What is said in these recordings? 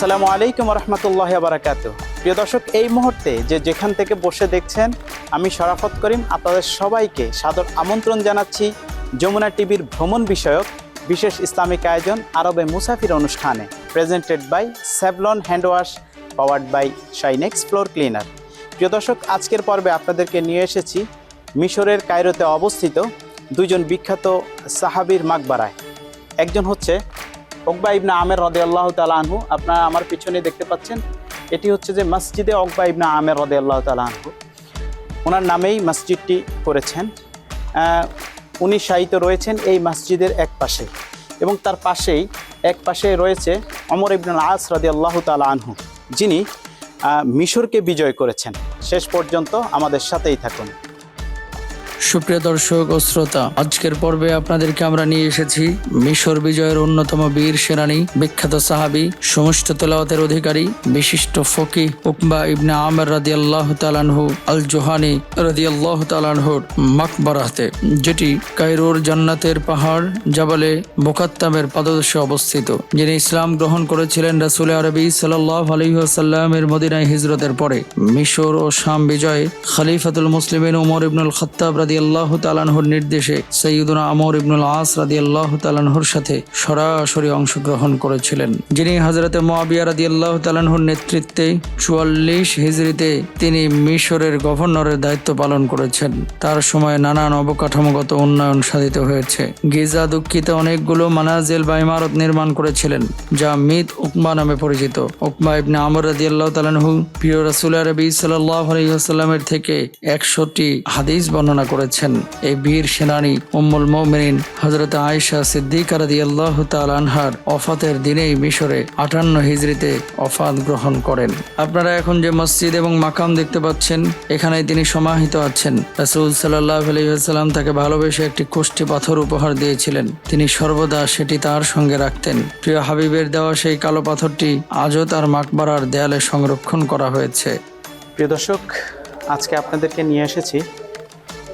আসসালামু আলাইকুম রহমতুল্লাহি ওয়া বারাকাতুহু। প্রিয় দর্শক, এই মুহূর্তে যেখান থেকে বসে দেখছেন, আমি শরাফত করিম আপনাদের সবাইকে সাদর আমন্ত্রণ জানাচ্ছি যমুনা টিভির ভ্রমণ বিষয়ক বিশেষ ইসলামিক আয়োজন আরবে মুসাফির অনুষ্ঠানে, presented by Savlon hand wash, powered by Shinex floor cleaner. প্রিয় দর্শক, আজকের পর্বে আপনাদেরকে নিয়ে এসেছি মিশরের কায়রোতে অবস্থিত দুইজন বিখ্যাত সাহাবীর মাকবারায়। একজন হচ্ছে উকবা ইবনে আমের রাদিয়াল্লাহু তাআলা আনহু। আপনারা আমার পিছনে দেখতে পাচ্ছেন, এটি হচ্ছে যে মসজিদে উকবা ইবনে আমের রাদিয়াল্লাহু তাআলা আনহু, ওনার নামেই মসজিদটি করেছেন। উনি শায়িত রয়েছেন এই মসজিদের এক পাশে, এবং তার পাশেই এক পাশে রয়েছে ওমর ইবনুল আস রাদিয়াল্লাহু তাআলা আনহু, যিনি মিশরকে বিজয় করেছেন। শেষ পর্যন্ত আমাদের সাথেই থাকুন। সুপ্রিয় দর্শক ও শ্রোতা, আজকের পর্বে আপনাদেরকে আমরা নিয়ে এসেছি মিশর বিজয়ের অন্যতম বীর সেনানী, বিখ্যাত সাহাবী, সমস্ত তেলাওয়াতের অধিকারী, বিশিষ্ট ফকিহ উকবা ইবনে আমের রাদিয়াল্লাহু তাআলা আনহু আল জুহানী রাদিয়াল্লাহু তাআলা আনহুর মাকবারাতে, যেটি কায়রোর জান্নাতের পাহাড় জাবালে মুকাত্তামের পাদদেশে অবস্থিত। যিনি ইসলাম গ্রহণ করেছিলেন রাসূল আরবি সাল্লাল্লাহু আলাইহি ওয়াসাল্লামের মদিনায় হিজরতের পরে। মিশর ও শাম বিজয়ে খলিফাতুল মুসলিমিন ওমর ইবনুল খাত্তাব রাদিয়াল্লাহু তাআলা আনহুর নির্দেশে সাইয়্যিদুনা আমর ইবনুল আস রাদিয়াল্লাহু তাআলা আনহুর সাথে সরাসরি অংশগ্রহণ করেছিলেন। যিনি হযরতে মুআবিয়া রাদিয়াল্লাহু তাআলা আনহুর নেতৃত্বে ৪৪ হিজরিতে তিনি মিশরের গভর্নরের দায়িত্ব পালন করেছেন। তার সময় নানান অবকাঠামোগত উন্নয়ন সাধিত হয়েছে। গিজা দুঃখিত অনেকগুলো মানাজিল বা ইমারত নির্মাণ করেছিলেন, যা মিত উকবা নামে পরিচিত। উকবা ইবনে আমর রাদিয়াল্লাহু তাআলা আনহু প্রিয় রাসূল আরবি সাল্লাল্লাহু আলাইহি ওয়াসাল্লামের থেকে ১০০টি হাদিস বর্ণনা করেছেন। এই বীর সেনানী উম্মুল মুমিনিন হযরত আয়েশা সিদ্দিকা রাদিয়াল্লাহু তাআলা আনহার ওফাতের দিনেই মিশরে ৫৮ হিজরিতে ওফাত গ্রহণ করেন। আপনারা এখন যে মসজিদ এবং মাকাম দেখতে পাচ্ছেন, এখানে তিনি সমাহিত আছেন। রাসূল সাল্লাল্লাহু আলাইহি ওয়াসাল্লাম তাকে ভালোবেসে একটি কোষ্ঠী পাথর উপহার দিয়েছিলেন। তিনি সর্বদা সেটি তার সঙ্গে রাখতেন। প্রিয় হাবিবের দেওয়া সেই কালো পাথরটি আজও তার মাকবারার দেয়ালে সংরক্ষণ করা হয়েছে। প্রিয় দর্শক, আজকে আপনাদেরকে নিয়ে এসেছি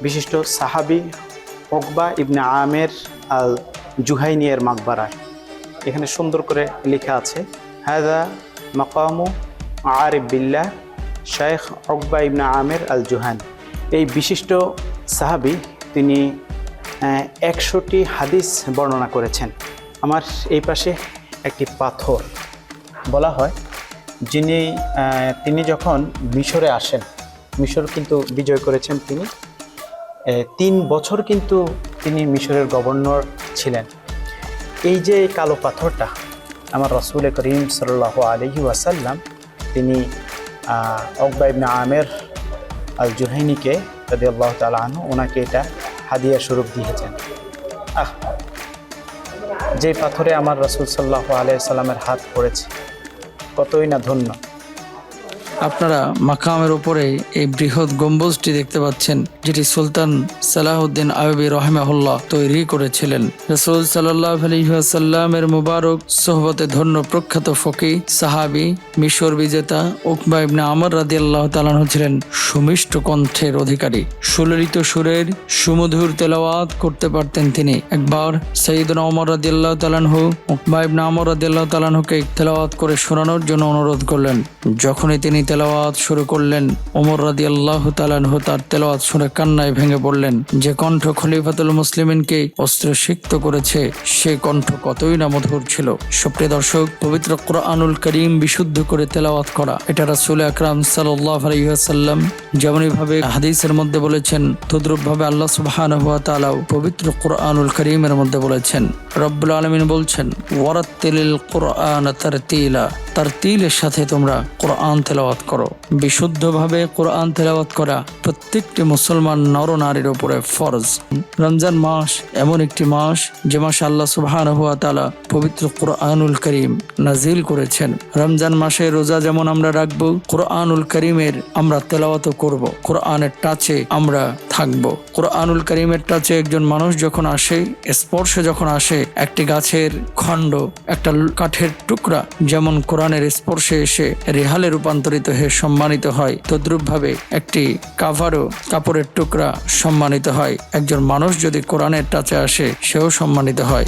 বিশিষ্ট সাহাবী উকবা ইবনে আমের আল জুহাইনিয়ের মাকবারায়। এখানে সুন্দর করে লেখা আছে, হাযা মাকামু আরিফ বিল্লাহ শাইখ উকবা ইবনে আমের আল জুহানি। এই বিশিষ্ট সাহাবী তিনি ১০০টি হাদিস বর্ণনা করেছেন। আমার এই পাশে একটি পাথর, বলা হয় তিনি যখন মিশরে আসেন, মিশর কিন্তু বিজয় করেছেন তিনি, ৩ বছর কিন্তু তিনি মিশরের গভর্নর ছিলেন। এই যে কালো পাথরটা, আমার রাসূল করিম সাল্লাল্লাহু আলাইহি ওয়াসাল্লাম তিনি উকবা ইবনে আমের আল জুহাইনিকে রাদিয়াল্লাহু তাআলা আনহু ওনাকে এটা হাদিয়া স্বরূপ দিয়েছেন। যে পাথরে আমার রাসূল সাল্লাল্লাহু আলাইহি ওয়াসাল্লামের হাত পড়েছে, কতই না ধন্য। আপনারা মাকামের উপরে এই বৃহৎ গম্বুজটি দেখতে পাচ্ছেন, যেটি সুলতান সালাহউদ্দিন আইয়ুবী রাহিমাহুল্লাহ তৈরি করেছিলেন। রাসূল সাল্লাল্লাহু আলাইহি ওয়াসাল্লামের মুবারক সোহবতে ধন্য প্রখ্যাত ফকিহ সাহাবী মিশর বিজেতা উকবা ইবনে আমর রাদিয়াল্লাহু তাআলা আনহু ছিলেন সুমিষ্ট কণ্ঠের অধিকারী। সুললিত সুরের সুমধুর তেলাওয়াত করতে পারতেন তিনি। একবার সাইয়্যিদুনা ওমর রাদিয়াল্লাহু তাআলা আনহু উকবা ইবনে আমর রাদিয়াল্লাহু তাআলা আনহুকে তেলাওয়াত করে শোনানোর জন্য অনুরোধ করলেন। যখনই তিনি তেলাওয়াত শুরু করলেন, ওমর রাদিয়াল্লাহু তাআলা আনহু তার তেলাওয়াত শুনে কান্নায় ভেঙে পড়লেন। যে কণ্ঠ খলিফাতুল মুসলিমিনকে অস্ত্রসিক্ত করেছে, সে কণ্ঠ কতই না মধুর ছিল। সুপ্রিয় দর্শক, পবিত্র কুরআনুল কারীম বিশুদ্ধ করে তেলাওয়াত করা, এটা রাসূল আকরাম সাল্লাল্লাহু আলাইহি ওয়াসাল্লাম যেমনই ভাবে হাদিসের মধ্যে বলেছেন, তদ্রূপ ভাবে আল্লাহ সুবহানাহু ওয়া তাআলা পবিত্র কুরআনুল কারীমের মধ্যে বলেছেন। রব্বুল আলামিন বলছেন, ওয়ারাত্তিলিল কুরআন তারতিলা, তারতিলের সাথে তোমরা কুরআন তেলাওয়াত করো। বিশুদ্ধভাবে কুরআন তেলাওয়াত করা প্রত্যেকটি মুসলমান নর নারীর উপরে ফরজ। রমজান মাস এমন একটি মাস, যে মাসে আল্লাহ সুবহানাহু ওয়া তাআলা পবিত্র কুরআনুল কারীম নাজিল করেছেন। রমজান মাসে রোজা যেমন আমরা রাখবো, কুরআনুল কারীমের আমরা তেলাওয়াতও করব। কুরআনের টাচে আমরা থাকবো। কুরআনুল কারীমের টাচে একজন মানুষ যখন আসে, স্পর্শে যখন আসে, একটি গাছের খণ্ড, একটা কাঠের টুকরা যেমন কোরআনের স্পর্শে এসে রেহালে রূপান্তরিত হয়ে সম্মানিত হয়, তদ্রূপ ভাবে একটি কাভারও, কাপড়ের টুকরা সম্মানিত হয়। একজন মানুষ যদি কোরআনের টাচে আসে, সেও সম্মানিত হয়।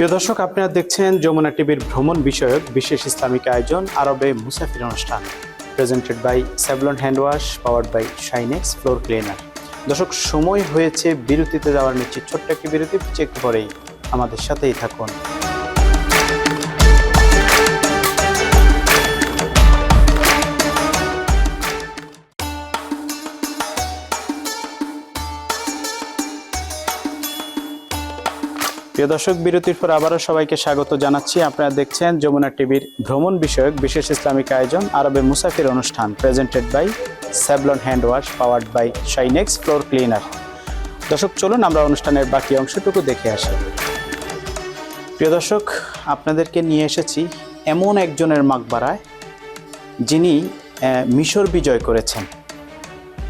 প্রিয় দর্শক, আপনারা দেখছেন যমুনা টিভির ভ্রমণ বিষয়ক বিশেষ ইসলামিক আয়োজন আরবে মুসাফির অনুষ্ঠান, presented by Savlon hand wash, powered by Shinex floor cleaner. দর্শক, সময় হয়েছে বিরতিতে যাওয়ার, নিচ্ছি ছোট্ট একটি বিরতি, একটু পরেই আমাদের সাথেই থাকুন। প্রিয় দর্শক, বিরতির পর আবারও সবাইকে স্বাগত জানাচ্ছি। আপনারা দেখছেন যমুনা টিভির ভ্রমণ বিষয়ক বিশেষ ইসলামিক আয়োজন আরবে মুসাফির অনুষ্ঠান, presented by Savlon hand wash, powered by Shinex floor cleaner. দর্শক, চলুন আমরা অনুষ্ঠানের বাকি অংশটুকু দেখে আসি। প্রিয় দর্শক, আপনাদেরকে নিয়ে এসেছি এমন একজনের মাকবারায় যিনি মিশর বিজয় করেছেন।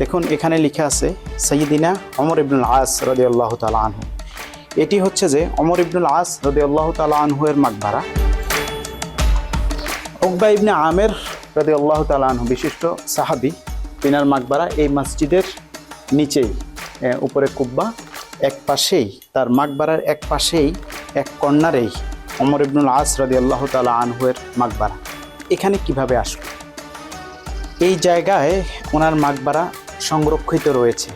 দেখুন, এখানে লেখা আছে সাইয়্যিদিনা ওমর ইবনুল আস রাদিয়াল্লাহু তাআলা আনহু। এটি হচ্ছে যে ওমর ইবনুল আস রাদিয়াল্লাহু তাআলা আনহু এর মাকবারা। উকবা ইবনে আমের রাদিয়াল্লাহু তাআলা আনহু, বিশিষ্ট সাহাবী, তিনার মাকবারা এই মসজিদের নিচেই, উপরে কুব্বা, এক পাশেই, তার মাকবারার এক পাশেই, এক কর্নারেই ওমর ইবনুল আস রাদিয়াল্লাহু তাআলা আনহু এর মাকবারা। এখানে কিভাবে আসলো? এই জায়গায় ওনার মাকবারা সংরক্ষিত রয়েছে।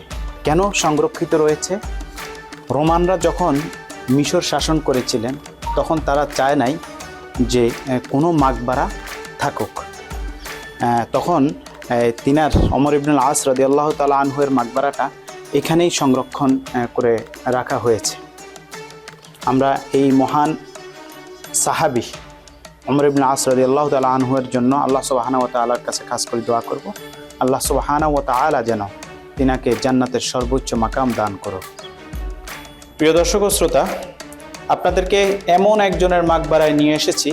কেন সংরক্ষিত রয়েছে? রোমানরা যখন মিশর শাসন করেছিলেন তখন তারা চায় নাই যে কোনো মাকবারা থাকুক। তখন তিনার ওমর ইবনুল আস রাদিয়াল্লাহু তাআলা আনহু এর মাকবারাটা এখানেই সংরক্ষণ করে রাখা হয়েছে। আমরা এই মহান সাহাবী ওমর ইবনুল আস রাদিয়াল্লাহু তাআলা আনহু এর জন্য আল্লাহ সুবহানাহু ওয়া তাআলার কাছে খাস করে দোয়া করব, আল্লাহ সুবহানাহু ওয়া তাআলা যেন তিনাকে জান্নাতের সর্বোচ্চ মাকাম দান করো। প্রিয় দর্শক ও শ্রোতা, আপনাদেরকে এমন একজনের মাকবারায় নিয়ে এসেছি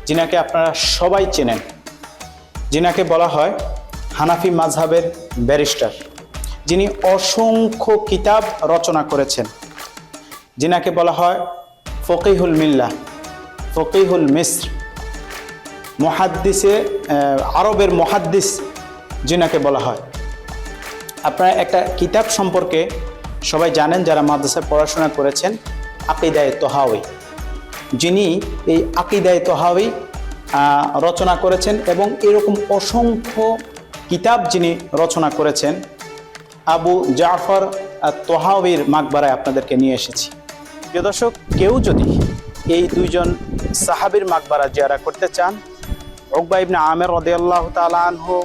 যিনাকে আপনারা সবাই চেনেন, যিনাকে বলা হয় হানাফি মাযহাবের ব্যারিস্টার, যিনি অসংখ্য কিতাব রচনা করেছেন, যিনাকে বলা হয় ফকিহুল মিল্লাহ, ফকিহুল মিসর, মুহাদ্দিসে আরবের মুহাদ্দিস যিনাকে বলা হয়। আপনারা একটা কিতাব সম্পর্কে সবাই জানেন যারা মাদ্রাসায় পড়াশোনা করেছেন, আকিদায়ে তহাউই। যিনি এই আকিদায়ে তহাউই রচনা করেছেন এবং এরকম অসংখ্য কিতাব যিনি রচনা করেছেন, আবু জাফর তহাউইর মাকবারায় আপনাদেরকে নিয়ে এসেছি। প্রিয় দর্শক, কেউ যদি এই দুইজন সাহাবীর মাকবারা জিয়ারা করতে চান, উকবা ইবনে আমের রাদিয়াল্লাহু তাআলা আনহু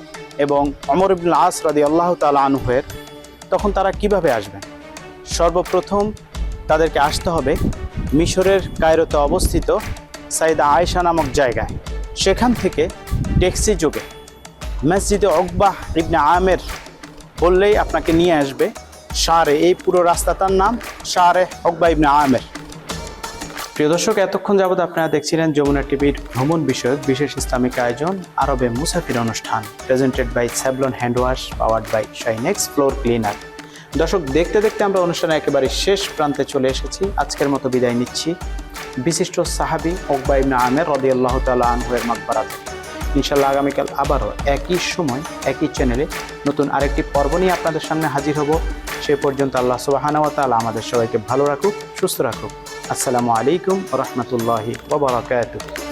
এবং ওমর ইবনুল আস রাদিয়াল্লাহু তাআলা আনহুয়ের, তখন তারা কিভাবে আসবেন? সর্বপ্রথম তাদেরকে আসতে হবে মিশরের কায়রোতে অবস্থিত সাইদা আয়েশা নামক জায়গায়। সেখান থেকে ট্যাক্সি যোগে মসজিদে উকবা ইবনে আমের বললেই আপনাকে নিয়ে আসবে শারে, এই পুরো রাস্তাটার নাম শারে উকবা ইবনে আমের। প্রিয় দর্শক, এতক্ষণ যাবত আপনারা দেখছিলেন যমুনা টিভির ভ্রমণ বিষয়ক বিশেষ ইসলামিক আয়োজন আরবে মুসাফির অনুষ্ঠান, presented by Savlon hand wash, powered by Shinex floor cleaner. দর্শক, দেখতে দেখতে আমরা অনুষ্ঠানের একেবারে শেষ প্রান্তে চলে এসেছি। আজকের মতো বিদায় নিচ্ছি বিশিষ্ট সাহাবী উকবা ইবনে আমের রাদিয়াল্লাহু তাআলা আনহু এর মাকবারা থেকে। ইনশাআল্লাহ আগামীকাল আবারও একই সময় একই চ্যানেলে নতুন আরেকটি পর্ব নিয়ে আপনাদের সামনে হাজির হব। সে পর্যন্ত আল্লাহ সুবহানাহু ওয়া তাআলা আমাদের সবাইকে ভালো রাখুক, সুস্থ রাখুক। আসসালামু আলাইকুম ওয়া রাহমাতুল্লাহি ওয়া বারাকাতুহু।